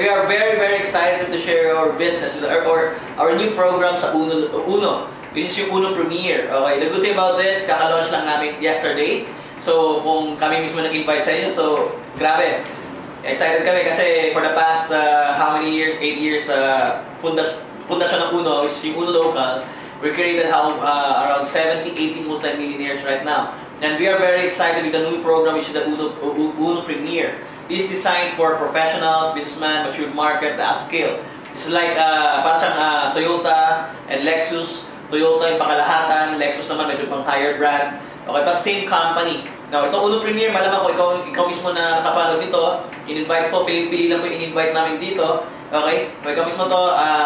We are very excited to share our business with our new program sa Uno, which is yung Uno Premier. Okay, the good thing about this, kaka-launch lang namin yesterday. So, kung kami mismo nag-invite sa inyo, so, grabe. Excited kami kasi for the past, how many years? 8 years, pundasyon ng Uno, which is yung Uno Local. We created around 70-80 multi-millionaires right now. And we are very excited with the new program, which is the Uno Premier. This is designed for professionals, businessmen, mature market, upscale. It's like, parang siyang Toyota and Lexus. Toyota yung pakalahatan, Lexus naman medyo pang higher brand. Okay, but same company. Now, itong Uno Premier, malaman ko, ikaw mismo na nakapanood nito, in-invite po, pili lang po yung in-invite namin dito. Okay? Ikaw mismo to,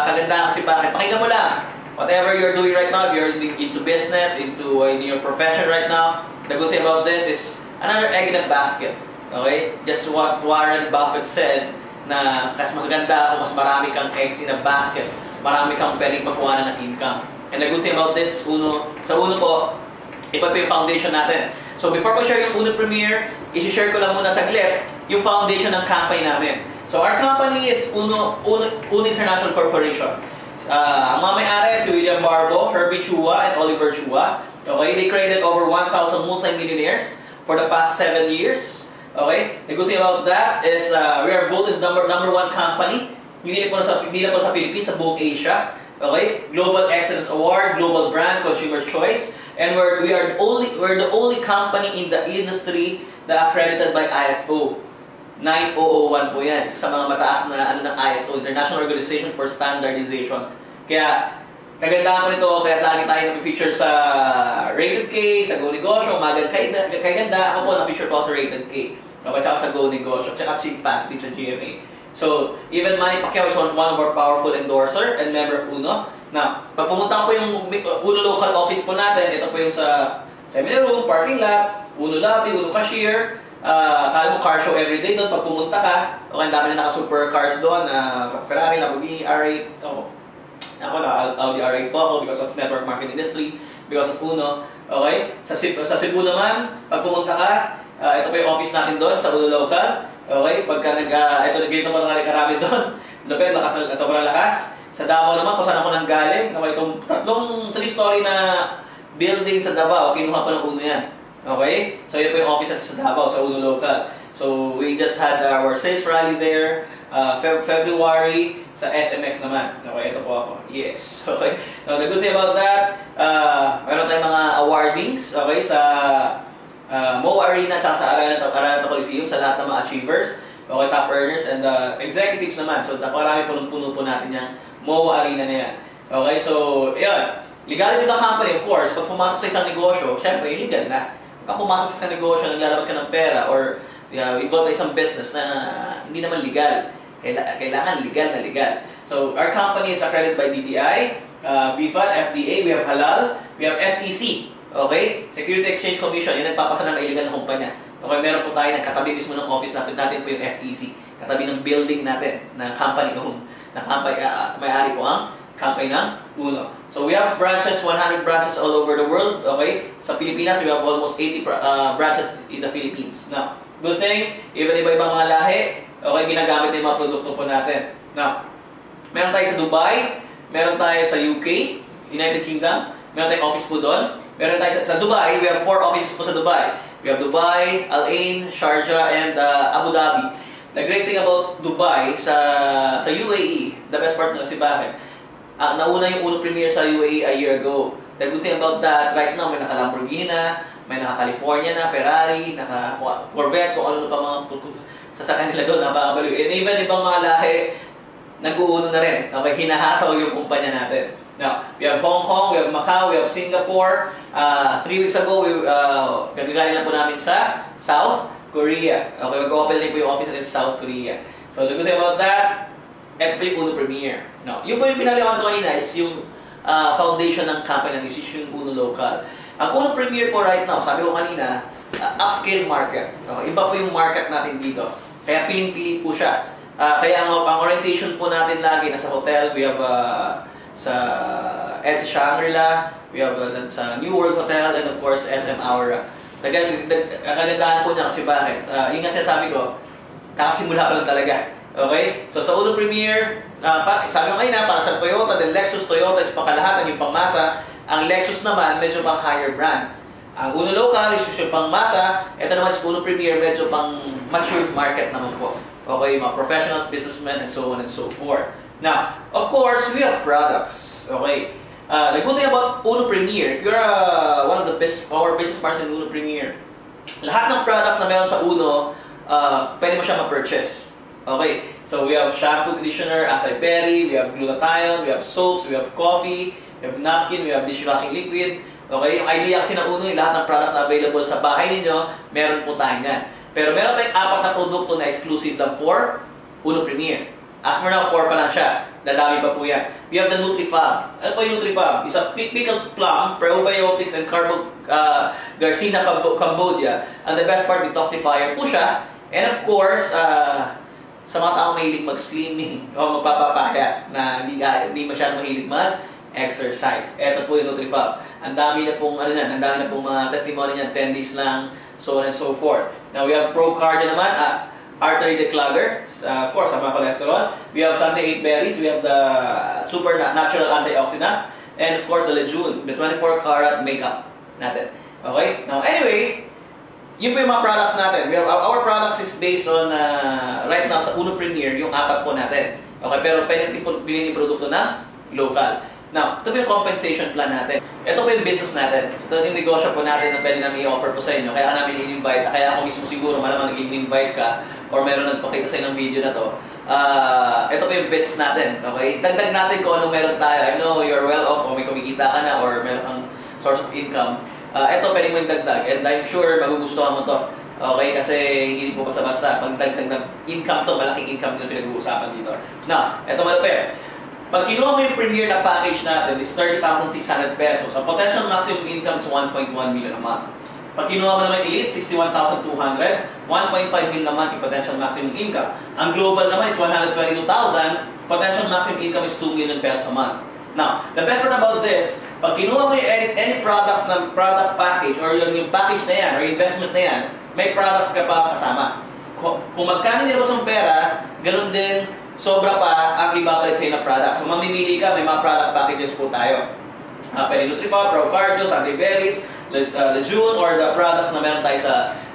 kagandaan kasi bakit. Pakinggan mo lang. Whatever you're doing right now, if you're into business, in your profession right now, the good thing about this is another egg in a basket. Okay? Just what Warren Buffett said, na kasi mas ganda kung mas marami kang eggs in a basket, marami kang pwedeng magkuha ng income. And the good thing about this is sa Uno po, iba pa yung foundation natin. So before ko share yung Uno Premier, isi-share ko lang muna saglit yung foundation ng company namin. So our company is Uno International Corporation. Ang mga may-ari si William Barbo, Herbie Chua, and Oliver Chua. Okay, they created over 1,000 multi-millionaires for the past 7 years. Okay, the good thing about that is we are voted as number one company. Hindi lang po sa Philippines, sa buong Asia. Okay, Global Excellence Award, Global Brand, Consumer Choice, and we're the only company in the industry that accredited by ISO 9001 po yan. Sa mga mataas na ng ISO, International Organization for Standardization. Kaya kagandahan ko nito, kaya lagi tayo na-feature sa Rated K, sa Go Negosyo, Magan Kaganda. Ako po na-feature ko sa Rated K. Okay, tsaka sa Go Negosyo, tsaka Cheap Positive sa GMA. So, even Manny Pacquiao is one of our powerful endorser and member of Uno. Now, pag pumunta ko yung Uno local office po natin, ito po yung sa seminar room, parking lot, Uno lobby, Uno cashier, kala mo car show everyday doon pag pumunta ka. Okay, dami na naka-super cars doon, Ferrari, Lamborghini, R8, ako Audi R8 po ako because of network marketing industry, because of Uno. Okay, sa Cebu naman, pag pumunta ka, ito po yung office natin doon sa Uno local. Okay, pagka ito nag-gate naman karami doon. Lupit, sobrang lakas. Sa Davao naman, kung saan ako nanggaling. Okay, itong 3-story na building sa Davao, kinuha pa ng Uno yan. Okay, so yun po yung office sa Davao, sa Uno local. So we just had our sales rally there, February, sa SMX naman. Okay, ito po ako. Yes. Okay. Now, the good thing about that, meron tayong mga awardings, okay, sa Mo Arena, tsaka sa Araneta Coliseum, sa lahat ng mga achievers, okay, top earners, and executives naman. So, napakarami punong-puno po natin yung Mo Arena na yan. Okay, so, yun. Legality of the company, of course, pag pumasok sa isang negosyo, syempre, illegal na. Pag pumasok sa isang negosyo, naglalabas ka ng pera, or involved sa isang business na hindi naman legal. Kailangan legal na legal. So, our company is accredited by DTI, BFAD, FDA, we have Halal, we have SEC. Okay? Security Exchange Commission, yun nagpapasa ng illegal na kumpanya. Okay, meron po tayo, katabi mismo ng office natin po yung SEC. Katabi ng building natin, na company may-ari po ang company ng Uno. So we have branches, 100 branches all over the world. Okay? Sa Pilipinas, we have almost 80 branches in the Philippines. Now, good thing, even iba-ibang mga lahi, okay, ginagamit yung mga produkto po natin. Now, meron tayo sa Dubai, meron tayo sa UK, United Kingdom, meron tayong office po doon. Meron tayo sa Dubai, we have 4 offices po sa Dubai. We have Dubai, Al Ain, Sharjah, and Abu Dhabi. The great thing about Dubai, sa UAE, the best part na kasi bakit? Nauna yung Uno Premier sa UAE a year ago. The good thing about that, right now, may naka-Lamborghini na, may naka-California na, Ferrari, naka-Corvette, kung ano pa mga sasakyan nila doon, napakabaliw. And even ibang mga lahi, nag-uuno na rin. Okay, hinahataw yung kumpanya natin. Now, we have Hong Kong, we have Macau, we have Singapore. 3 weeks ago, gagaling na po namin sa South Korea. Okay, mag-open din po yung office natin sa South Korea. So, the good thing about that, ito po yung Uno Premier. Now, yun po yung pinaliwan ko kanina is yung foundation ng company natin, is yung Uno Local. Ang Uno Premier po right now, sabi ko kanina, upscale market. Okay, iba po yung market natin dito. Kaya piling-piling po siya. Kaya ang orientation po natin lagi, nasa hotel, we have sa EDSA Shangri-La, we have sa New World Hotel, and of course, SM Aura. Kagandahan po niya kasi bakit? Yung nga sinasabi ko, kakasimula pa lang talaga. Okay? So sa Uno Premier, sabi ko kanina, para sa Toyota, then Lexus, Toyota is pangkalahatan yung pangmasa. Ang Lexus naman, medyo pang higher brand. Ang Uno Local is usually pang masa. Ito naman si Uno Premier, medyo pang mature market naman po. Okay, mga professionals, businessmen, and so on and so forth. Now, of course, we have products. Okay. The good thing about Uno Premier, if you're one of the power business partners in Uno Premier, lahat ng products na meron sa Uno, pwede mo siya ma-purchase. Okay, so we have shampoo, conditioner, acai berry, we have glutathione, we have soaps, we have coffee, we have napkin, we have dishwashing liquid. Okay, yung idea kasi ng Uno, lahat ng products na available sa bahay ninyo, meron po tayo yan. Pero meron tayong 4 na produkto na exclusive lang for Uno Premier. As for now, 4 pa lang siya. Dadami pa po yan. We have the NutriFab. Ano po yung NutriFab? It's a pickled plum, probiotics, and Garcinia Cambodia. And the best part, detoxifier po siya. And of course, sa mga taong mahilig mag-slimming o magpapapaya na hindi masyadong mahilig mag-exercise. Ito po yung NutriFab. Ang dami na pong, ang dami na pong mga testimony niyan, 10 days lang, so on and so forth. Now, we have ProCardio naman, artery declugger, of course, sa mga cholesterol. We have Sunday 8 berries, we have the super natural antioxidant, and of course, the Lejeune, the 24-karat makeup natin. Okay? Now, anyway, yun po yung mga products natin. We have, our products is based on, right now, sa Uno Premier, yung 4 po natin. Okay, pero pwede natin bilhin yung produkto na local. Now, ito po yung compensation plan natin. Ito po yung business natin. Ito yung negosyo po natin na pwede namin i-offer po sa inyo. Kaya namin in-invite. Kaya ako mismo siguro, malamang nag-invite ka or meron nagpakita sa inyo ng video na to. Ito po yung business natin. Okay? Dagdag natin kung anong meron tayo. I know you're well off o may kumikita ka na or meron kang source of income. Ito pwede mo yung dagdag. And I'm sure magugustuhan mo to. Okay? Kasi hindi po basta-basta. Pag dagdag ng income to, malaking income din pinag-uusapan dito. Now, ito malapit. Pag kinuha mo yung premier na package natin is 30,600 pesos. Ang potential maximum income is 1.1 million a month. Pag kinuha mo naman elite, 61,200, 1.5 million a month yung potential maximum income. Ang global naman is 122,000, potential maximum income is 2 million pesos a month. Now, the best part about this, pag kinuha mo yung any products ng product package or yung package na yan or investment na yan, may products ka pa kasama. Kung magkano nilabas ang pera, ganun din, sobra pa ang ibabalik sa'yo na product. So, mamimili ka, may mga product packages po tayo. Pwede NutriFab, ProCardio, Sunday Berries, Lejeune, or the products na meron tayo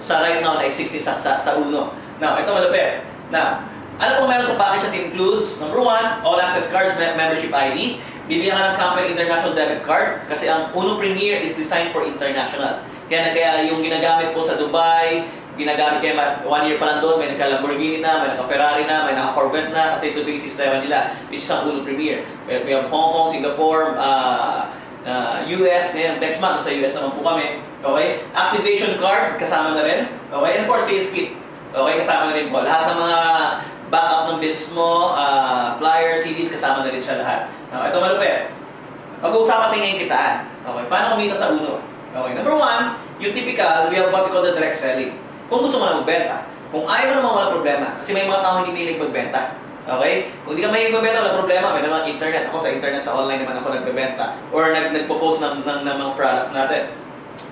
sa right now na existing sa Uno. Now, ito malapit. Now, ano po meron sa package that includes? Number 1, All Access Cards Membership ID. Bibigyan ka ng company international debit card kasi ang Uno Premier is designed for international. Kaya yung ginagamit po sa Dubai, ginagamit kayo 1 year pa lang doon, may naka-Lamborghini na, may naka-Ferrari na, may naka-Corvette na, kasi ito yung sistema nila, which is ang Uno Premier. We have Hong Kong, Singapore, US, ngayon, next month, sa US naman po kami. Okay? Activation card, kasama na rin. Okay? And of course, sales kit. Okay? Kasama na rin po. Lahat ng mga backup ng business mo, flyers, CDs, kasama na rin siya lahat. Ito malupit. Pag-uusapan natin ngayon kitaan. Okay? Paano kumita sa Uno? Okay? Number 1, yung typical, we have what we call the direct selling. Kung gusto mo na magbenta. Kung ayaw mo naman, wala problema. Kasi may mga tao hindi mahilig magbenta. Okay? Kung hindi ka mahilig magbenta, wala problema. May naman internet. Ako sa internet, sa online naman ako nagbebenta. Or nagpo-post ng mga products natin.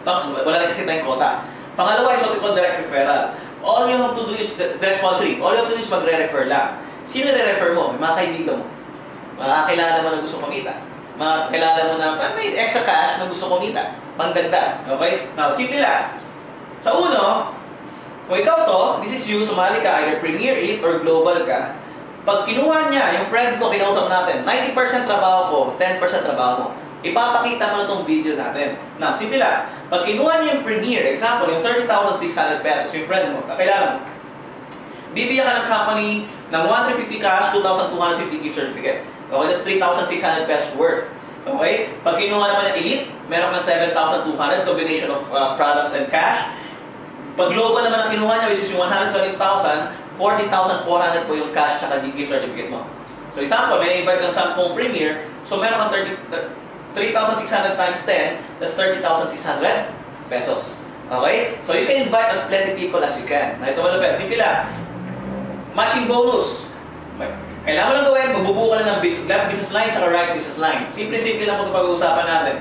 Wala na kasi tayong quota. Pangalawa is what we call direct referral. All you have to do is, direct sponsoring. All you have to do is magre-refer lang. Sino re-refer mo? May mga kaibigan mo. Mga kakilala mo na gusto kumita. Mga kakilala mo na may extra cash na gusto kumita. Pangdagdag. Okay? Now, simple lang. Sa Uno, kung ikaw to, this is you, sumali ka, either Premier, Elite, or Global ka. Pag kinuha niya, yung friend mo, kinausap natin, 90% trabaho ko, 10% trabaho mo. Ipapakita mo na itong video natin. Now, simple lang. Pag kinuha niya yung Premier, example, yung 30,600 pesos, yung friend mo, kakilala mo, bibigyan ka ng company ng 1,350 cash, 2,250 gift certificate. Okay, that's 3,600 pesos worth. Okay? Pag kinuha naman ng Elite, meron kang 7,200, combination of products and cash. Pag global naman ang kinuha niya, which is yung 120,000, 14,400 po yung cash at gift certificate mo. So example, may invite kang 10 Premier, so meron kang 3,600 times 10, that's 30,600 pesos. Okay? So you can invite as plenty people as you can. Na ito malapit, simple lang. Matching bonus. Kailangan mo lang gawin, magbubuo ka lang ng left business line at right business line. Simple-simple lang po ito pag-uusapan natin.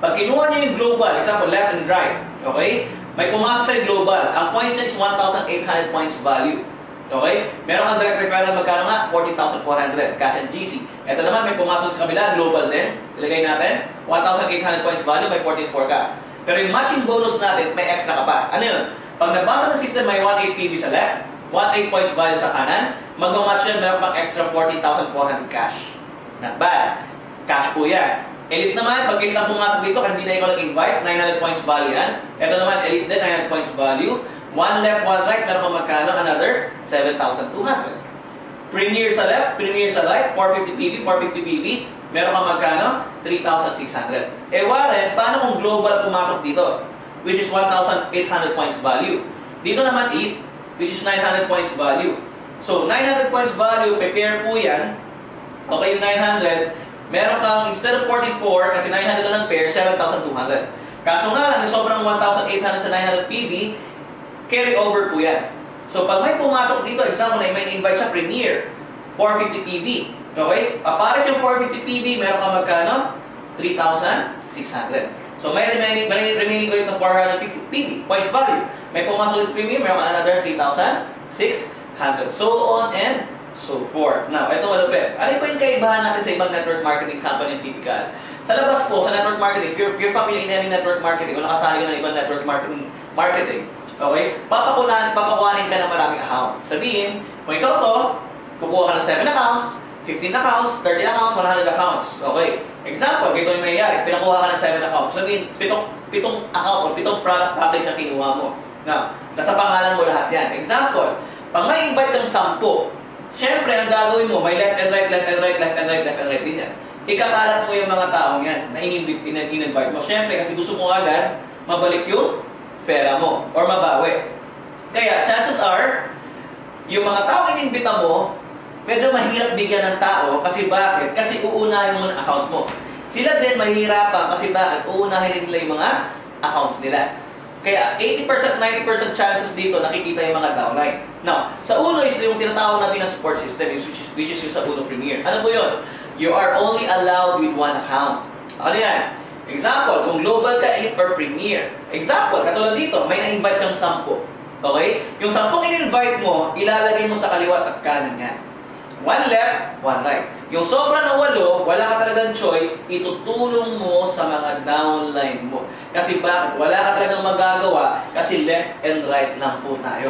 Pag kinuha niya yung global, example, left and right, okay? May pumasok sa global. Ang points niya is 1,800 points value. Okay? Meron kang direct referral, magkano nga? 14,400, cash and GC. Ito naman, may pumasok sa kabila, global din. Ilagay natin, 1,800 points value, may 14,400 ka. Pero yung matching bonus natin, may extra ka pa. Ano yun? Pag nabasa ng system, may 1,800 PV sa left, 1,800 points value sa kanan, magmamatch yan, meron pang extra 14,400 cash. Not bad. Cash po yan. Elite naman, pag elite ang pumasok dito, kasi hindi na ikaw nag-invite, 900 points value yan. Ito naman, elite din, 900 points value. One left, one right, meron kang magkano? Another 7,200. Premier sa left, premier sa right, 450 PV, 450 PV. Meron kang magkano? 3,600. Eh, Warren, paano kung global pumasok dito? Which is 1,800 points value. Dito naman, elite, which is 900 points value. So, 900 points value, prepare po yan. Okay, yung 900, meron kang, instead of 44, kasi 900 na lang pair, 7,200. Kaso nga lang, sobrang 1,800 sa 900 PV, carry over po yan. So, pag may pumasok dito, example na may invite sa Premier, 450 PV. Okay? Papares yung 450 PV, meron kang magkano? 3,600. So, may remaining ulit na 450 PV, points value. May pumasok ulit Premier, meron kang another 3,600. So on and so forth. Now, ito malupit. Ano pa yung kaibahan natin sa ibang network marketing company typical? Sa labas po, sa network marketing, if you're familiar in any network marketing, o nakasali ka ng ibang network marketing, okay? Papakuhanin ka ng maraming account. Sabihin, kung ikaw to, kukuha ka ng 7 accounts, 15 accounts, 30 accounts, 100 accounts. Okay? Example, ganito yung mayayari. Pinakuha ka ng 7 accounts. Sabihin, pitong account o pitong product package ang kinuha mo. Now, nasa pangalan mo lahat yan. Example, pag may invite kang 10, syempre, ang gagawin mo, may left and right, left and right, left and right, left and right din yan. Ikakalat mo yung mga taong yan na in-invite mo. Syempre, kasi gusto mo agad mabalik yung pera mo or mabawi. Kaya, chances are, yung mga taong inimbita mo, medyo mahirap bigyan ng tao kasi bakit? Kasi uunahin mo ng account mo. Sila din mahihirapan kasi bakit? Uunahin nila yung mga accounts nila. Kaya 80%, 90% chances dito nakikita yung mga downline. Now, sa Uno is yung tinatawag natin na support system which is yung sa Uno Premier. Ano po yun? You are only allowed with one account. Ano yan? Example, kung global ka, elite or premier. Example, katulad dito, may na-invite kang 10. Okay? Yung 10 in-invite mo, ilalagay mo sa kaliwa at kanan yan. One left, one right. Yung sobra na 8, wala ka talagang choice, itutulong mo sa mga downline mo. Kasi bakit? Wala ka talagang magagawa kasi left and right lang po tayo.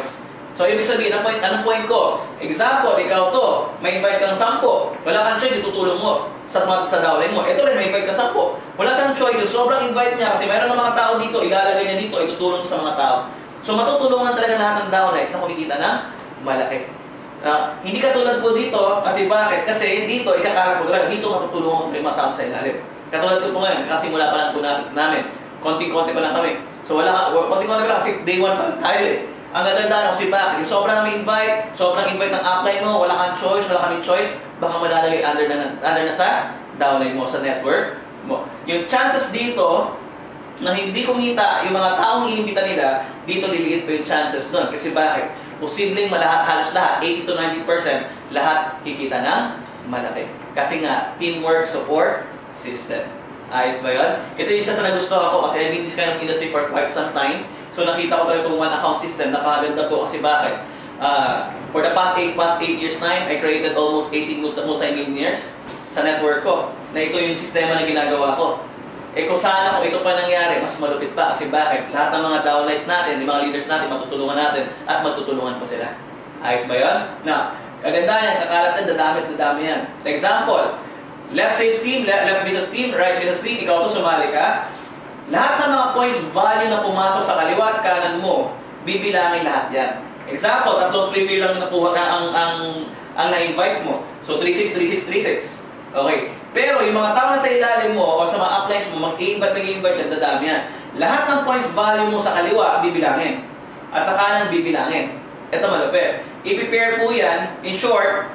So, ibig sabihin, anong point ko? Example, ikaw to, may invite kang 10. Wala kang choice, itutulong mo sa downline mo. Ito rin, may invite kang 10. Wala kang choice, yung sobrang invite niya kasi mayroon ng mga tao dito, ilalagay niya dito, itutulong sa mga tao. So, matutulungan talaga lahat ng downlines na kumikita ng malaki. Hindi katulad po dito, kasi bakit? Kasi dito, ikakala ko talaga, dito matutulungan ko mga tao sa ilalim. Katulad ko po ngayon, kasi mula pa lang po namin. Konting-konti pa lang kami. So konting-konti pa lang kasi day 1 pa lang tayo eh. Ang gaganda kasi bakit? Yung sobrang namin invite, sobrang invite ng upline mo, wala kang choice, wala kami choice, baka malalagay under na sa downline mo, sa network mo. Yung chances dito, na hindi kumita, yung mga taong inimbita nila, dito liliit pa yung chances doon. Kasi bakit? Posibleng halos lahat, 80 to 90%, lahat kikita ng malaki. Kasi nga, teamwork support system. Ayos ba yun? Ito yung isa sa nagustuhan ko kasi I've been in this kind of industry for quite some time. So nakita ko talaga itong one account system. Napakaganda po kasi bakit? For the past 8 years time, I created almost 18 multi-millionaires sa network ko. Na ito yung sistema na ginagawa ko. Eh kung sana kung ito pa nangyari, mas malupit pa. Kasi bakit? Lahat ng mga downlines natin, yung mga leaders natin, matutulungan natin at matutulungan po sila. Ayos ba yun? Now, kaganda yan, kakalat yan, dadami yan. Example, left sales team, left business team, right business team, ikaw to sumali ka. Lahat ng mga points value na pumasok sa kaliwa at kanan mo, bibilangin lahat yan. Example, 3 preview lang nakuha na ang na-invite mo. So, 36, 36, 36. Okay. Pero yung mga tao na sa ilalim mo o sa mga uplines mo, mag-i-invite yan, dadami yan. Lahat ng points value mo sa kaliwa, bibilangin. At sa kanan, bibilangin. Ito malupit. I-prepare po yan. In short,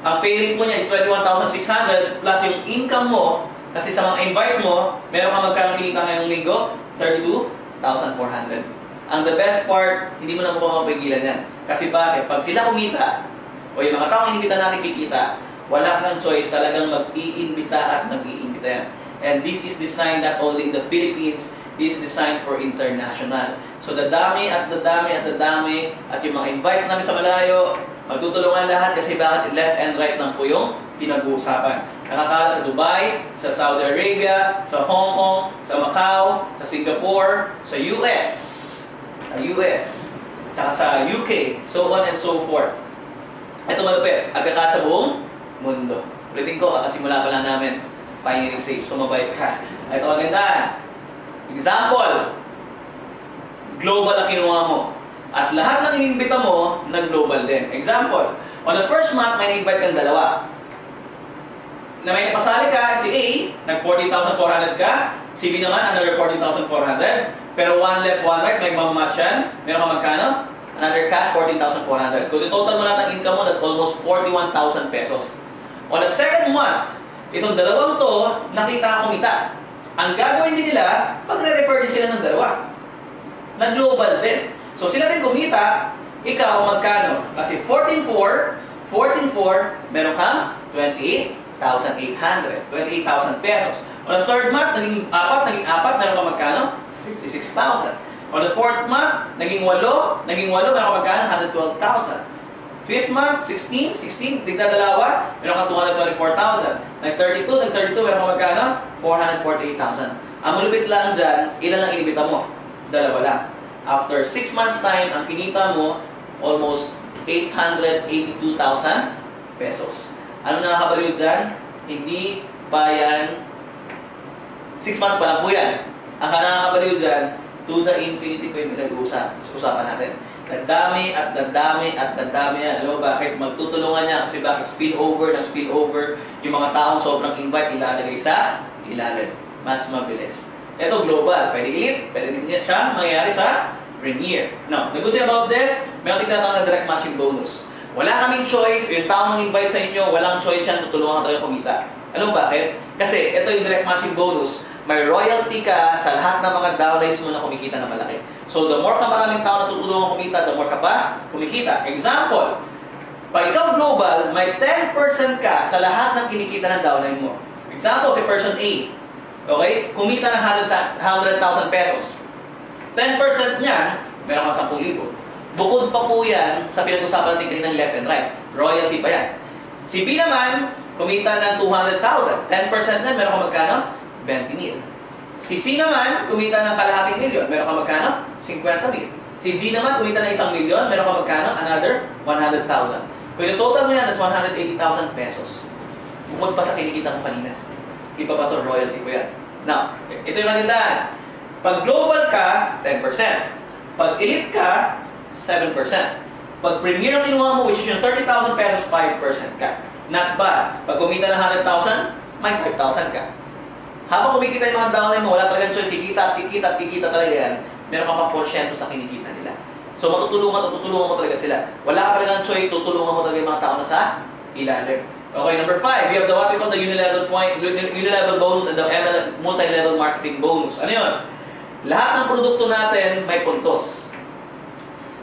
ang pay rate mo niya is 21,600 plus yung income mo, kasi sa mga invite mo, meron ka magkano kinita ngayong linggo? 32,400. Ang the best part, hindi mo na mapapagilan yan. Kasi bakit? Pag sila kumita, o yung mga taong inimbita natin kikita, wala kang choice, talagang mag-iimbita at mag-iimbita yan. And this is designed not only in the Philippines, this is designed for international. So dadami at dadami at dadami at yung mga invites namin sa malayo, Magtutulungan lahat kasi bakit left and right lang po yung pinag-uusapan. Nakakala sa Dubai, sa Saudi Arabia, sa Hong Kong, sa Macau, sa Singapore, sa US, tsaka sa UK, so on and so forth. Ito malupit, agkaka sa buong mundo. Ulitin ko, kakasimula pa lang namin, pioneering stage, so mabait ka. Ito maganda. Example, global ang kinuha mo. At lahat ng inimbita mo, nag-global din. Example, on the first month, may na-invite kang dalawa. Na may napasali ka, si A, nag-40,400 ka, si B naman, another 40,400. Pero one left, one right, may mamamatch yan. Meron ka magkano? Another cash, 14,400. Kung total mo lahat ng income mo, that's almost 41,000 pesos. On the second month, itong dalawang to, nakita kumita. Ang gagawin din nila, magre-refer din sila ng dalawa. Nag-global din. So sila din kumita, ikaw magkano? Kasi 14,400, meron kang 28,800. 28,000 pesos. On the third month, naging apat, meron kang magkano? 56,000. On the fourth month, naging 8, meron kang magkano? 112,000. Fifth month, 16, tigdadalawa, meron kang 224,000. Nag-32, meron kang magkano? 448,000. Ang malupit lang dyan, ilan lang inibita mo? Dalawa lang. After 6 months time, ang kinita mo, almost 882,000 pesos. Ano nakakabaliw dyan? Hindi pa yan, 6 months pa lang po yan. Ang nakakabaliw dyan, to the infinity pa yung pinag-uusapan natin. Nagdami at nagdami yan. Alam mo bakit? Magtutulungan niya kasi bakit spillover ng spillover, yung mga taong sobrang invite ilalagay sa ilalim. Mas mabilis. Ito global. Pwede elite, pwede din siya mangyayari sa premier. Now, the good thing about this, meron tinatawag na direct matching bonus. Wala kaming choice, yung taong invite sa inyo, walang choice yan, tutulungan tayo kumita. Alam mo bakit? Kasi ito yung direct matching bonus, may royalty ka sa lahat ng mga downlines mo na kumikita na malaki. So, the more ka maraming tao na tutulungan kumita, the more ka pa kumikita. Example, pag ikaw global, may 10% ka sa lahat ng kinikita ng downline mo. Example, si person A, okay, kumita ng 100,000 pesos. 10% niyan, meron kang 10,000. Bukod pa po yan sa pinag-usapan natin kanina ng left and right. Royalty pa yan. Si B naman, kumita ng 200,000. 10% na, meron kang magkano? 20,000. Si C naman, kumita ng kalahating milyon. Meron kang magkano? 50,000. Si D naman, kumita ng 1,000,000. Meron kang magkano? Another 100,000. Kung yung total mo yan, that's 180,000 pesos. Bukod pa sa kinikita mo kanina. Iba pa ito, royalty po yan. Now, ito yung kagandahan. Pag global ka, 10%. Pag elite ka, 7%. Pag premier ang kinuha mo, which is yung 30,000 pesos, 5% ka. Not bad. Pag kumita ng 100,000, may 5,000 ka. Habang kumikita yung mga downline mo, wala talagang choice, kikita talaga yan, meron ka pang porsyento sa kinikita nila. So matutulungan mo talaga sila. Wala ka talagang choice, tutulungan mo talaga yung mga tao na sa ilalim. Okay, number 5, we have the what we call the unilevel bonus and the multi-level marketing bonus. Ano yun? Lahat ng produkto natin may puntos.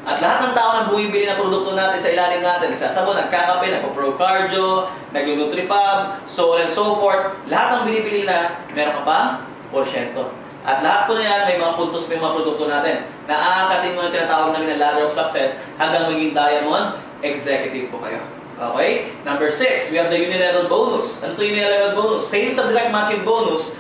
At lahat ng tao na bumibili ng produkto natin sa ilalim natin, nagsasabon, nagkakape, nagpo-pro-cardio, nag-nutrifab, so on and so forth, lahat ng binibili na, meron ka pang porsyento. At lahat po na yan, may mga puntos, may mga produkto natin. Naaakatin mo na tinatawag namin na ladder of success hanggang maging diamond executive po kayo. Okay? Number 6, we have the unilevel bonus. Ano ito unilevel bonus? Same sa direct matching bonus,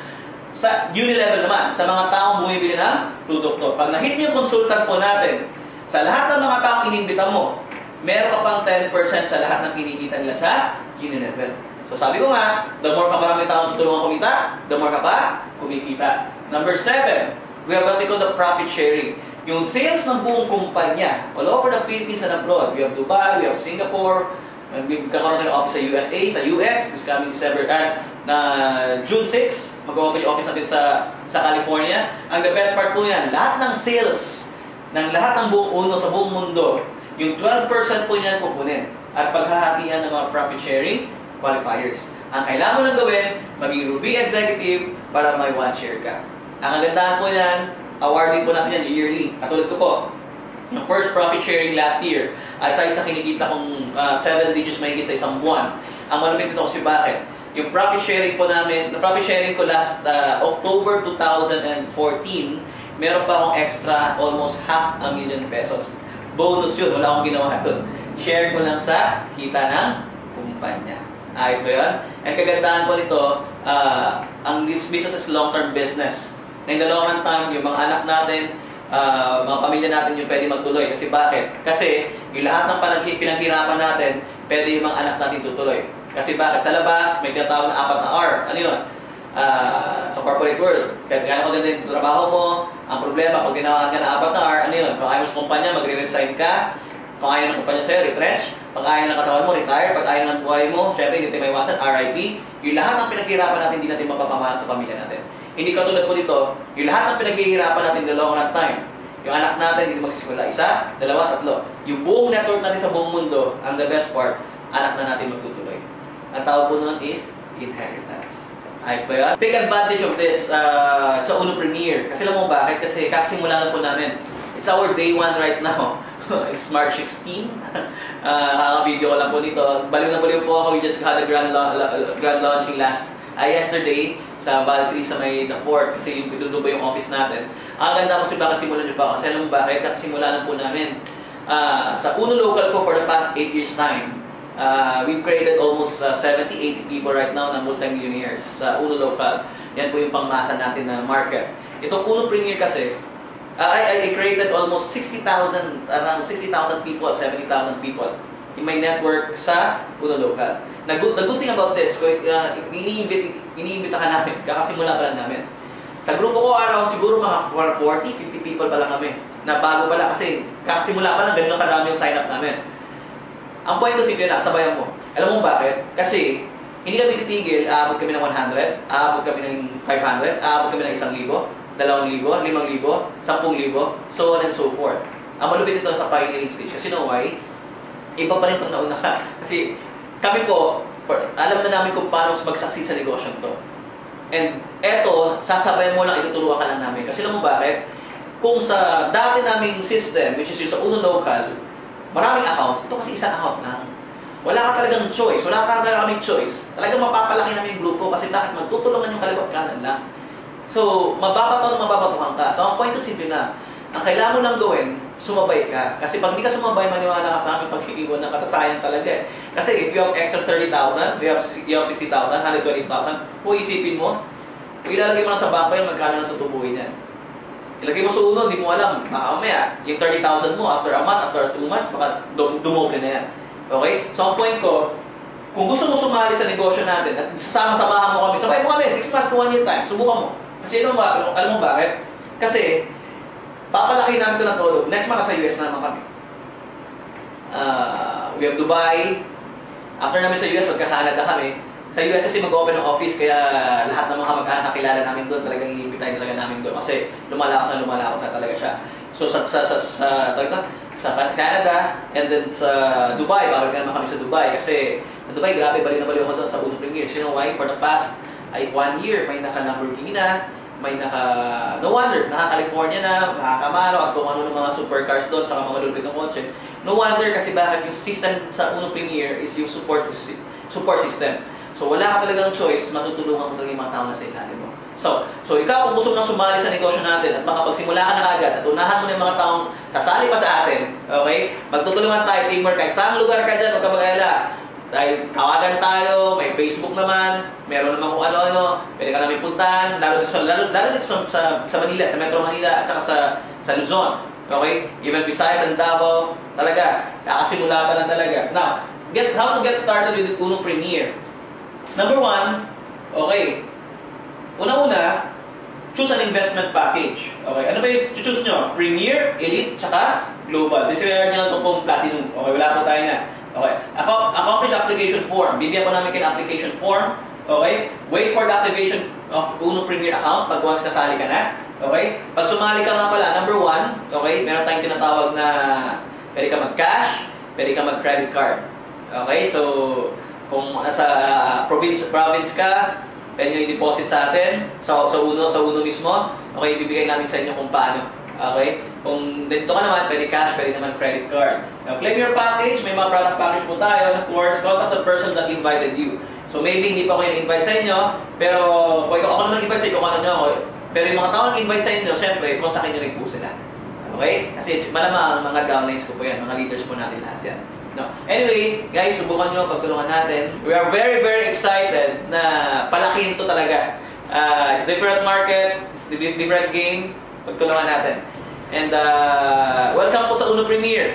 sa unilevel naman, sa mga taong bumibili ng produkto. Pag na-hit niyo yung consultant po natin, sa lahat ng mga taong inimbita mo, meron ka pang 10% sa lahat ng kinikita nila sa unilevel. So sabi ko nga, the more ka maraming taong tutulungan kumita, the more ka pa kumikita. Number 7, we have what we call the profit sharing. Yung sales ng buong kumpanya, all over the Philippines and abroad. We have Dubai, we have Singapore, magkakaroon ng office sa USA, sa US, this coming December, na June 6, mag-open yung office natin sa California. Ang the best part po yan, lahat ng sales, ng lahat ng buong uno sa buong mundo, yung 12% po niyan kukunin. At paghahatian ng mga profit sharing qualifiers. Ang kailangan mo lang gawin, maging Ruby Executive para may 1 share ka. Ang kagandahan po yan, awarding po natin yan yearly. Katulad ko po, yung first profit sharing last year, aside sa kinikita kong 7 digits mahigit sa isang buwan, ang malapit nito kasi bakit? Yung profit sharing po namin, profit sharing ko last October 2014, meron pa akong extra almost 500,000 pesos. Bonus yun, wala akong ginawa doon. share ko lang sa kita ng kumpanya. Ayos ba yun? And kagandahan po nito, ang business is long-term business. Na in the long run time, yung mga anak natin, mga pamilya natin yung pwede magtuloy. Kasi bakit? Kasi yung lahat ng pinaghirapan natin, pwede yung mga anak natin tutuloy. Kasi bakit? Sa labas, may tinatawag na 4 na R. Ano yun? Sa corporate world. Kaya kung maganda yung trabaho mo, ang problema, pag ginawa ka na 4 na R, ano yun? Kung ayaw mo sa kumpanya, magre-resign ka. Kung ayaw ng kumpanya sa'yo, retrench. Pag ayaw ng katawan mo, retire. Pag ayaw ng buhay mo, syempre, hindi tayo maiwasan, RIP. Yung lahat ng pinaghirapan natin, hindi natin mapapamahala sa pamilya natin. Hindi katulad po dito, yung lahat ng pinaghihirapan natin in the long run time. Yung anak natin, hindi magsisimula. 1, 2, 3. Yung buong network natin sa buong mundo, ang the best part, anak na natin magtutuloy. Ang tawag po nun is inheritance. Ayos ba yan? Take advantage of this sa Uno Premier. Kasi alam mo bakit? Kasi kakasimula na po namin. It's our day 1 right now. It's March 16. Video ko lang po dito. Baliw na baliw po ako. We just had a grand launching yesterday sa Valkyrie sa may The Fort. Kasi doon ba yung office natin. Ang ganda kasi bakit simulan nyo pa. Kasi alam mo bakit? Kakasimula na po namin. Sa Uno Local ko for the past 8 years time, we've created almost 70-80 people right now na multi-millionaires sa Uno Local. Yan po yung pangmasa natin na market. Itong Uno Premier kasi, I created almost 60,000, around 60,000 people, 70,000 people in my network sa Uno Local. The good thing about this, iniimbita ka namin, kakasimula pa lang namin. Sa grupo ko, around siguro mga 40-50 people pa lang kami, na bago pala kasi kakasimula pa lang, ganun kadami yung sign up namin. Ang point ko simple na, sabayan mo. Alam mo bakit? Kasi, hindi kami titigil, aabot kami ng 100, aabot kami ng 500, aabot kami ng 1,000, 2,000, 5,000, 10,000, so on and so forth. Ang malupit ito sa pioneering stage. Kasi you know why? Iba pa rin pag nauna ka. Kasi kami po, alam na namin kung paano mag-succeed sa negosyo to. And eto, sasabayan mo lang, ituturuan ka lang namin. Kasi alam mo bakit? Kung sa dati naming system, which is yung sa Uno Local, maraming accounts, ito kasi isang account lang. Wala ka talagang choice, wala ka talagang choice. Talagang mapapalaki namin yung grupo kasi bakit magtutulungan yung kaliwat kanan lang. So, mababatuhan ka. So, ang point ko simple na, ang kailangan mo lang gawin, sumabay ka. Kasi pag hindi ka sumabay, maniwala ka sa amin pag hiniwan ng katasayang talaga eh. Kasi if you have extra 30,000, you have 60,000, 120,000, kung isipin mo, kung ilalagay mo lang sa bangko yan, magkano nang tutubuhin yan. Ilagay mo sa Uno, hindi mo alam. Baka mamaya, yung 30,000 mo, after a month, after 2 months, baka dumoble na yan. Okay? So, ang point ko, kung gusto mo sumali sa negosyo natin at sasama-samahan mo kami, sabay mo kami, 6 months to 1 year time, subukan mo. Kasi alam mo bakit? Kasi, papalaki namin ito ng todo. Next month, sa US na naman kami. We have Dubai. After namin sa US, magka-Canada kami. Sa US kasi mag-open ng office, kaya lahat ng mga kamag-anak na kilala namin doon, talagang iimbitahin talaga namin doon. Kasi lumalakot na talaga siya. So sa Canada, and then sa Dubai, bawal ka naman kami sa Dubai. Kasi sa Dubai, grabe bali na bali ako doon sa Uno Premier. You know why? For the past 1 year, may naka-Lamborghini na, may no wonder, naka-California na, naka-Camaro, at kung ano ng mga supercars doon, saka mga lulupit ng kotse. No wonder kasi bakit yung system sa Uno Premier is yung support system. So wala ka talagang choice, matutulungan mo talaga yung mga tao na sa ilalim mo. So ikaw kung gusto mo na sumali sa negosyo natin at makapagsimula ka na agad at unahan mo na yung mga taong sasali pa sa atin, okay? Magtutulungan tayo, teamwork, kahit saan lugar ka dyan, huwag ka mag-alala. Tawagan tayo, may Facebook naman, meron naman kung ano-ano, pwede ka namin puntahan, lalo dito sa Manila, sa Metro Manila, at saka sa Luzon. Okay? Even Visayas and Davao, talaga, kakasimula pa lang talaga. Now, how to get started with Uno Premier. Number 1, okay, una-una, choose an investment package. Okay, ano ba yung choose nyo? Premier, Elite, tsaka Global. Disregard nyo lang itong pong Platinum. Okay, wala po tayo na. Okay, accomplish application form. Bibigyan ko namin kayo ng application form. Okay, wait for the activation of Uno Premier account pag once kasali ka na. Okay, pag sumali ka nga pala, number 1, okay, meron tayong tinatawag na pwede ka mag-cash, pwede ka mag-credit card. Okay, so kung nasa province ka, pwede nyo i-deposit sa atin, sa Uno mismo. Okay, ibibigay namin sa inyo kung paano. Okay? Kung dito ka naman, pwede cash, pwede naman credit card. Now, claim your package. May mga product package po tayo. And of course, contact the person that invited you. So maybe hindi pa ako yung invite sa inyo, pero kung ako naman invite sa inyo, contact nyo ako. Pero yung mga tao nang invite sa inyo, syempre, kontakin nyo rin po sila. Okay? Kasi malamang mga downlines ko po yan, mga leaders po natin lahat yan. No? Anyway, guys, subukan nyo, pagtulungan natin. We are very, very excited na palakihin to talaga. It's different market, it's different game, pagtulungan natin. And welcome po sa Uno Premier.